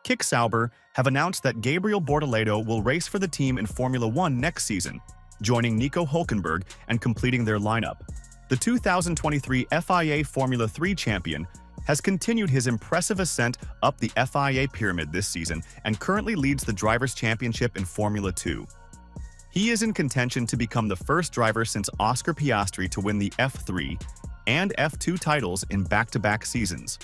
Kick Sauber have announced that Gabriel Bortoleto will race for the team in Formula One next season, joining Nico Hülkenberg and completing their lineup. The 2023 FIA Formula 3 champion has continued his impressive ascent up the FIA pyramid this season and currently leads the Drivers' Championship in Formula 2. He is in contention to become the first driver since Oscar Piastri to win the F3 and F2 titles in back-to-back seasons.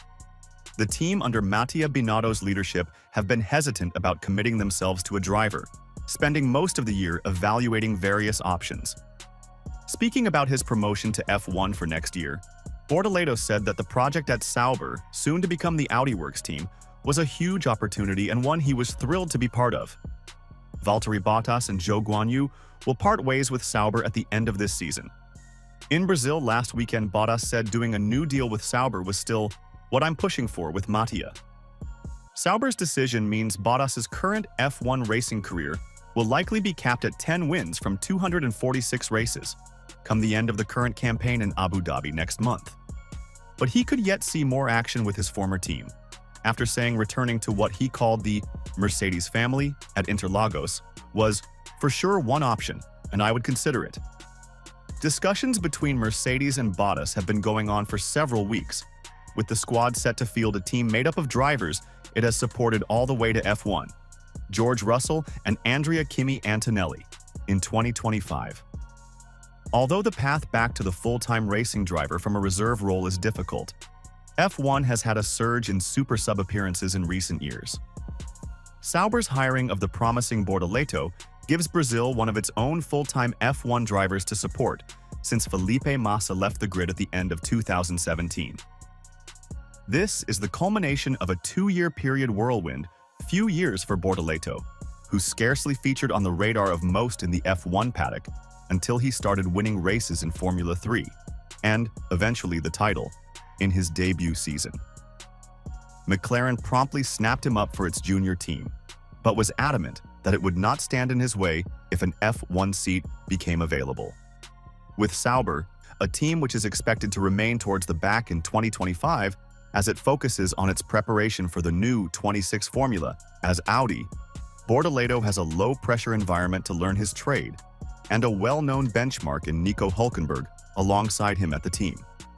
The team under Mattia Binotto's leadership have been hesitant about committing themselves to a driver, spending most of the year evaluating various options. Speaking about his promotion to F1 for next year, Bortoleto said that the project at Sauber, soon to become the Audi Works team, was a huge opportunity and one he was thrilled to be part of. Valtteri Bottas and Zhou Guanyu will part ways with Sauber at the end of this season. In Brazil last weekend, Bottas said doing a new deal with Sauber was still what I'm pushing for with Mattia. Sauber's decision means Bottas's current F1 racing career will likely be capped at 10 wins from 246 races, come the end of the current campaign in Abu Dhabi next month. But he could yet see more action with his former team, after saying returning to what he called the Mercedes family at Interlagos was for sure one option, and I would consider it. Discussions between Mercedes and Bottas have been going on for several weeks, with the squad set to field a team made up of drivers it has supported all the way to F1, George Russell and Andrea Kimi Antonelli, in 2025. Although the path back to the full-time racing driver from a reserve role is difficult, F1 has had a surge in super sub appearances in recent years. Sauber's hiring of the promising Bortoleto gives Brazil one of its own full-time F1 drivers to support since Felipe Massa left the grid at the end of 2017. This is the culmination of a two-year period whirlwind, few years for Bortoleto, who scarcely featured on the radar of most in the F1 paddock until he started winning races in Formula 3, and, eventually the title, in his debut season. McLaren promptly snapped him up for its junior team, but was adamant that it would not stand in his way if an F1 seat became available. With Sauber, a team which is expected to remain towards the back in 2025 as it focuses on its preparation for the new 26 formula as Audi, Bortoleto has a low-pressure environment to learn his trade and a well-known benchmark in Nico Hülkenberg alongside him at the team.